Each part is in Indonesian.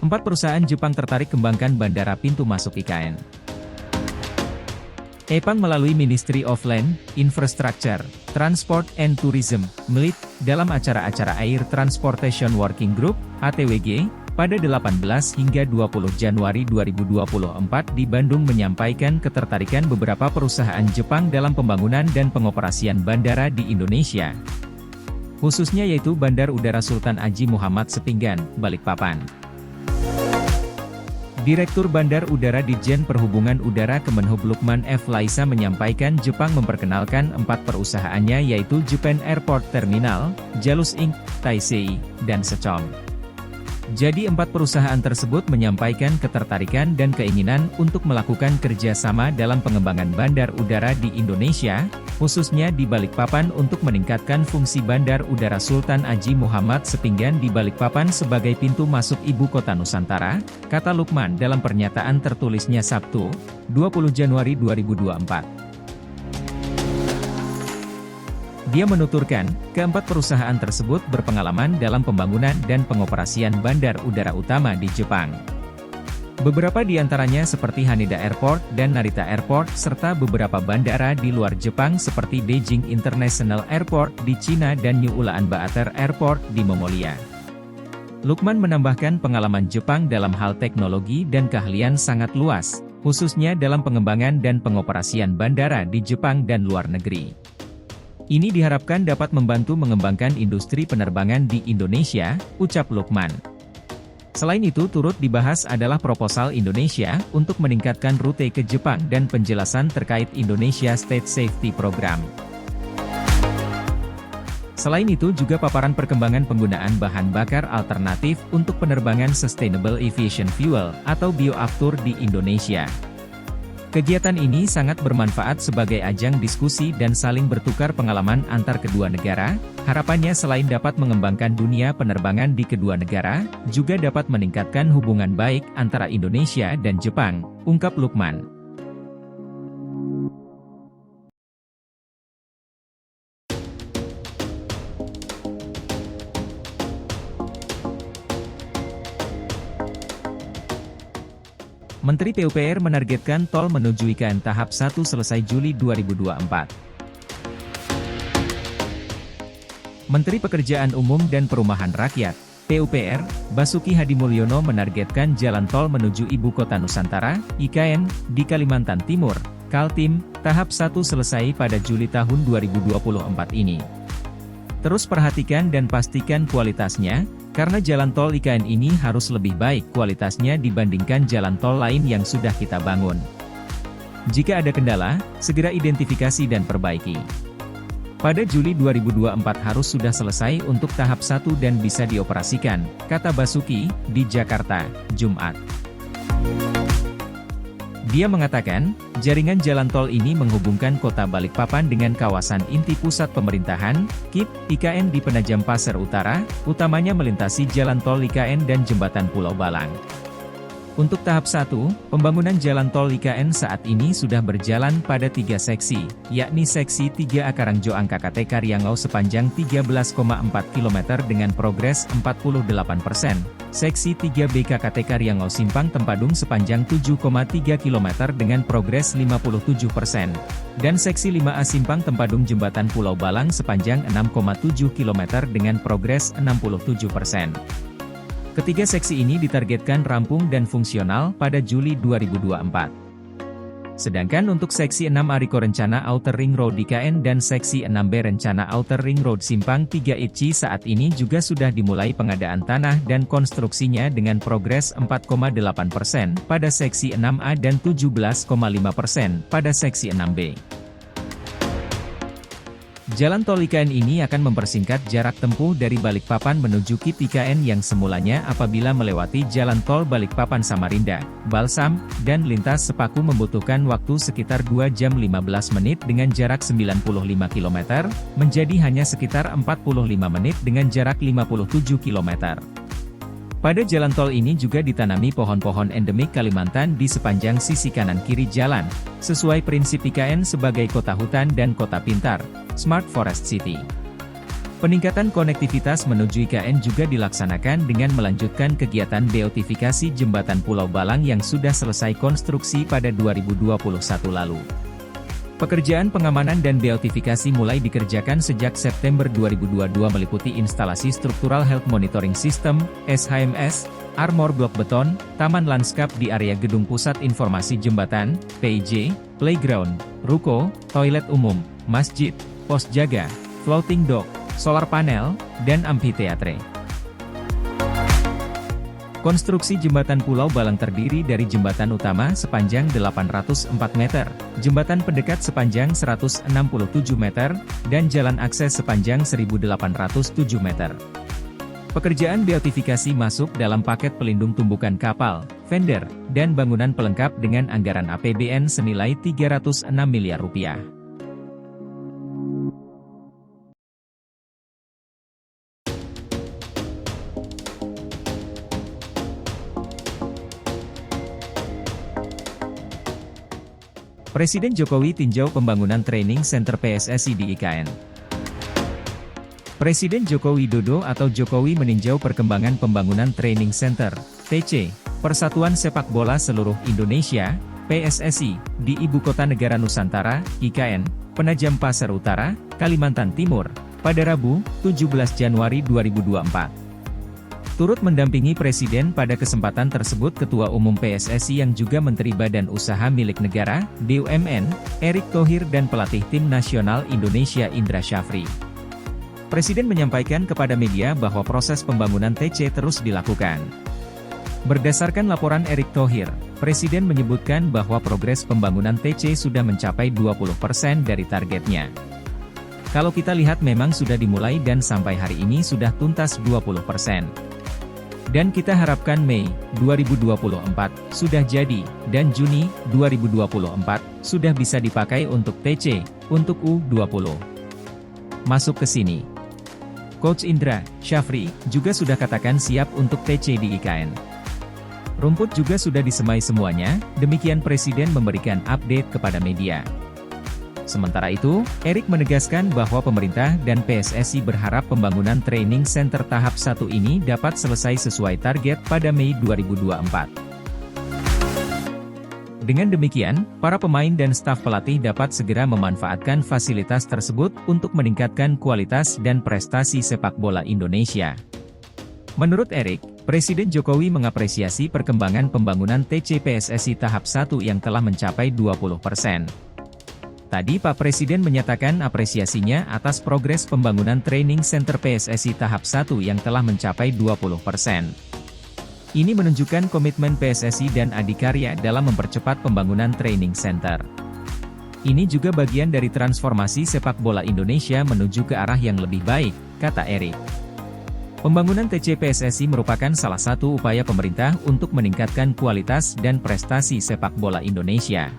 4 perusahaan Jepang tertarik kembangkan bandara pintu masuk IKN. Epang melalui Ministry of Land, Infrastructure, Transport and Tourism, MELIT, dalam acara-acara Air Transportation Working Group, ATWG, pada 18 hingga 20 Januari 2024 di Bandung menyampaikan ketertarikan beberapa perusahaan Jepang dalam pembangunan dan pengoperasian bandara di Indonesia. Khususnya yaitu Bandar Udara Sultan Haji Muhammad Sepinggan, Balikpapan. Direktur Bandar Udara Ditjen Perhubungan Udara Kemenhub Lukman F. Laisa menyampaikan Jepang memperkenalkan 4 perusahaannya yaitu Japan Airport Terminal, Jalus Inc., Taisei, dan Secom. Jadi 4 perusahaan tersebut menyampaikan ketertarikan dan keinginan untuk melakukan kerjasama dalam pengembangan bandar udara di Indonesia, khususnya di Balikpapan untuk meningkatkan fungsi Bandar Udara Sultan Haji Muhammad Sepinggan di Balikpapan sebagai pintu masuk ibu kota Nusantara, kata Lukman dalam pernyataan tertulisnya Sabtu, 20 Januari 2024. Dia menuturkan, keempat perusahaan tersebut berpengalaman dalam pembangunan dan pengoperasian bandar udara utama di Jepang. Beberapa di antaranya seperti Haneda Airport dan Narita Airport serta beberapa bandara di luar Jepang seperti Beijing International Airport di Cina dan New Ulaanbaatar Airport di Mongolia. Lukman menambahkan pengalaman Jepang dalam hal teknologi dan keahlian sangat luas, khususnya dalam pengembangan dan pengoperasian bandara di Jepang dan luar negeri. Ini diharapkan dapat membantu mengembangkan industri penerbangan di Indonesia, ucap Lukman. Selain itu turut dibahas adalah proposal Indonesia untuk meningkatkan rute ke Jepang dan penjelasan terkait Indonesia State Safety Program. Selain itu juga paparan perkembangan penggunaan bahan bakar alternatif untuk penerbangan Sustainable Aviation Fuel atau bioaftur di Indonesia. Kegiatan ini sangat bermanfaat sebagai ajang diskusi dan saling bertukar pengalaman antar kedua negara, harapannya selain dapat mengembangkan dunia penerbangan di kedua negara, juga dapat meningkatkan hubungan baik antara Indonesia dan Jepang, ungkap Lukman. Menteri PUPR menargetkan tol menuju IKN tahap 1 selesai Juli 2024. Menteri Pekerjaan Umum dan Perumahan Rakyat, PUPR, Basuki Hadimulyono menargetkan jalan tol menuju Ibu Kota Nusantara, IKN, di Kalimantan Timur, Kaltim, tahap 1 selesai pada Juli tahun 2024 ini. Terus perhatikan dan pastikan kualitasnya, karena jalan tol IKN ini harus lebih baik kualitasnya dibandingkan jalan tol lain yang sudah kita bangun. Jika ada kendala, segera identifikasi dan perbaiki. Pada Juli 2024 harus sudah selesai untuk tahap 1 dan bisa dioperasikan, kata Basuki, di Jakarta, Jumat. Dia mengatakan, jaringan jalan tol ini menghubungkan kota Balikpapan dengan kawasan inti pusat pemerintahan, KIP, IKN di Penajam Pasir Utara, utamanya melintasi jalan tol IKN dan jembatan Pulau Balang. Untuk tahap 1, pembangunan jalan tol IKN saat ini sudah berjalan pada 3 seksi, yakni seksi 3A Karangjoang KKT Karyangau sepanjang 13,4 km dengan progres 48%, seksi 3B KKT Karyangau Simpang Tempadung sepanjang 7,3 km dengan progres 57%, dan seksi 5A Simpang Tempadung Jembatan Pulau Balang sepanjang 6,7 km dengan progres 67%. Ketiga seksi ini ditargetkan rampung dan fungsional pada Juli 2024. Sedangkan untuk seksi 6A Riko Rencana Outer Ring Road IKN dan seksi 6B Rencana Outer Ring Road Simpang 3 ICI saat ini juga sudah dimulai pengadaan tanah dan konstruksinya dengan progres 4,8% pada seksi 6A dan 17,5% pada seksi 6B. Jalan tol IKN ini akan mempersingkat jarak tempuh dari Balikpapan menuju KIP IKN yang semulanya apabila melewati jalan tol Balikpapan Samarinda, Balsam, dan lintas Sepaku membutuhkan waktu sekitar 2 jam 15 menit dengan jarak 95 km, menjadi hanya sekitar 45 menit dengan jarak 57 km. Pada jalan tol ini juga ditanami pohon-pohon endemik Kalimantan di sepanjang sisi kanan-kiri jalan, sesuai prinsip IKN sebagai kota hutan dan kota pintar, Smart Forest City. Peningkatan konektivitas menuju IKN juga dilaksanakan dengan melanjutkan kegiatan beotifikasi Jembatan Pulau Balang yang sudah selesai konstruksi pada 2021 lalu. Pekerjaan pengamanan dan beotifikasi mulai dikerjakan sejak September 2022 meliputi instalasi Structural Health Monitoring System, SHMS, armor blok beton, taman lanskap di area Gedung Pusat Informasi Jembatan, PIJ, playground, ruko, toilet umum, masjid, pos jaga, floating dock, solar panel, dan amphitheatre. Konstruksi Jembatan Pulau Balang terdiri dari jembatan utama sepanjang 804 meter, jembatan pendekat sepanjang 167 meter, dan jalan akses sepanjang 1807 meter. Pekerjaan beotifikasi masuk dalam paket pelindung tumbukan kapal, vendor, dan bangunan pelengkap dengan anggaran APBN senilai Rp306 miliar. Presiden Jokowi tinjau pembangunan training center PSSI di IKN. Presiden Joko Widodo atau Jokowi meninjau perkembangan pembangunan training center, TC, Persatuan Sepak Bola Seluruh Indonesia, PSSI, di Ibu Kota Negara Nusantara, IKN, Penajam Pasir Utara, Kalimantan Timur, pada Rabu, 17 Januari 2024. Turut mendampingi Presiden pada kesempatan tersebut Ketua Umum PSSI yang juga Menteri Badan Usaha Milik Negara, BUMN, Erick Thohir dan Pelatih Tim Nasional Indonesia Indra Syafri. Presiden menyampaikan kepada media bahwa proses pembangunan TC terus dilakukan. Berdasarkan laporan Erick Thohir, Presiden menyebutkan bahwa progres pembangunan TC sudah mencapai 20% dari targetnya. Kalau kita lihat memang sudah dimulai dan sampai hari ini sudah tuntas 20%. Dan kita harapkan Mei 2024 sudah jadi, dan Juni 2024 sudah bisa dipakai untuk TC, untuk U20. Masuk ke sini. Coach Indra Syafri juga sudah katakan siap untuk TC di IKN. Rumput juga sudah disemai semuanya, demikian Presiden memberikan update kepada media. Sementara itu, Erick menegaskan bahwa pemerintah dan PSSI berharap pembangunan training center tahap 1 ini dapat selesai sesuai target pada Mei 2024. Dengan demikian, para pemain dan staf pelatih dapat segera memanfaatkan fasilitas tersebut untuk meningkatkan kualitas dan prestasi sepak bola Indonesia. Menurut Erick, Presiden Jokowi mengapresiasi perkembangan pembangunan TC PSSI tahap 1 yang telah mencapai 20%. Tadi Pak Presiden menyatakan apresiasinya atas progres pembangunan training center PSSI tahap 1 yang telah mencapai 20%. Ini menunjukkan komitmen PSSI dan Adikarya dalam mempercepat pembangunan training center. Ini juga bagian dari transformasi sepak bola Indonesia menuju ke arah yang lebih baik, kata Erick. Pembangunan TC PSSI merupakan salah satu upaya pemerintah untuk meningkatkan kualitas dan prestasi sepak bola Indonesia.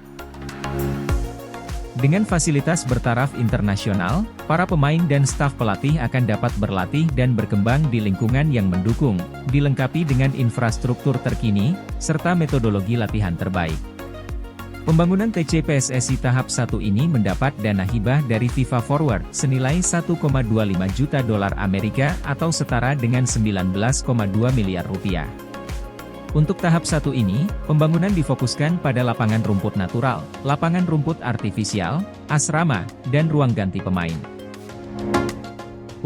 Dengan fasilitas bertaraf internasional, para pemain dan staf pelatih akan dapat berlatih dan berkembang di lingkungan yang mendukung, dilengkapi dengan infrastruktur terkini, serta metodologi latihan terbaik. Pembangunan TC PSSI tahap 1 ini mendapat dana hibah dari FIFA Forward senilai $1,25 juta atau setara dengan Rp19,2 miliar. Untuk tahap 1 ini, pembangunan difokuskan pada lapangan rumput natural, lapangan rumput artifisial, asrama, dan ruang ganti pemain.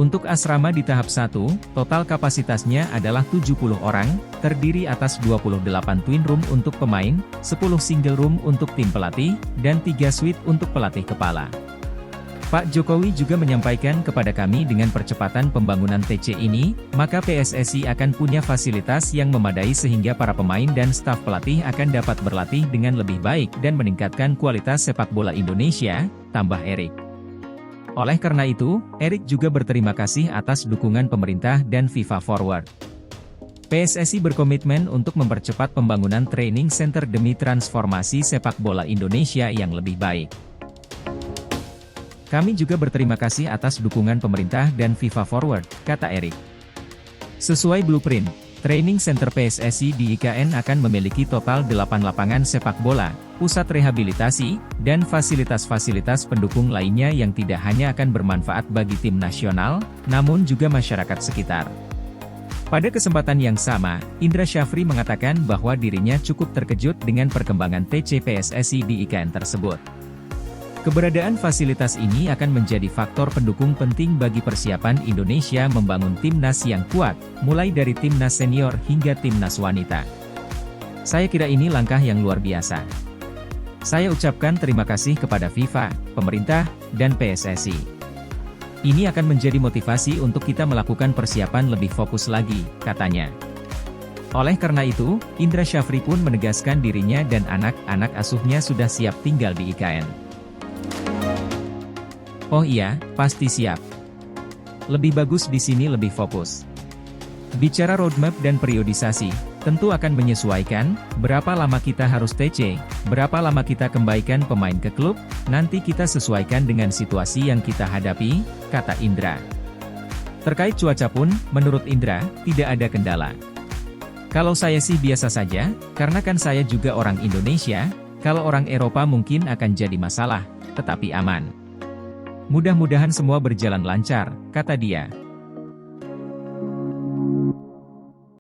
Untuk asrama di tahap 1, total kapasitasnya adalah 70 orang, terdiri atas 28 twin room untuk pemain, 10 single room untuk tim pelatih, dan 3 suite untuk pelatih kepala. Pak Jokowi juga menyampaikan kepada kami dengan percepatan pembangunan TC ini, maka PSSI akan punya fasilitas yang memadai sehingga para pemain dan staf pelatih akan dapat berlatih dengan lebih baik dan meningkatkan kualitas sepak bola Indonesia, tambah Erick. Oleh karena itu, Erick juga berterima kasih atas dukungan pemerintah dan FIFA Forward. PSSI berkomitmen untuk mempercepat pembangunan training center demi transformasi sepak bola Indonesia yang lebih baik. Kami juga berterima kasih atas dukungan pemerintah dan FIFA Forward, kata Erick. Sesuai blueprint, training center PSSI di IKN akan memiliki total 8 lapangan sepak bola, pusat rehabilitasi, dan fasilitas-fasilitas pendukung lainnya yang tidak hanya akan bermanfaat bagi tim nasional, namun juga masyarakat sekitar. Pada kesempatan yang sama, Indra Syafri mengatakan bahwa dirinya cukup terkejut dengan perkembangan TC PSSI di IKN tersebut. Keberadaan fasilitas ini akan menjadi faktor pendukung penting bagi persiapan Indonesia membangun timnas yang kuat, mulai dari timnas senior hingga timnas wanita. Saya kira ini langkah yang luar biasa. Saya ucapkan terima kasih kepada FIFA, pemerintah, dan PSSI. Ini akan menjadi motivasi untuk kita melakukan persiapan lebih fokus lagi, katanya. Oleh karena itu, Indra Syafri pun menegaskan dirinya dan anak-anak asuhnya sudah siap tinggal di IKN. Oh iya, pasti siap. Lebih bagus di sini lebih fokus. Bicara roadmap dan periodisasi, tentu akan menyesuaikan, berapa lama kita harus TC, berapa lama kita kembalikan pemain ke klub, nanti kita sesuaikan dengan situasi yang kita hadapi, kata Indra. Terkait cuaca pun, menurut Indra, tidak ada kendala. Kalau saya sih biasa saja, karena kan saya juga orang Indonesia, kalau orang Eropa mungkin akan jadi masalah, tetapi aman. Mudah-mudahan semua berjalan lancar, kata dia.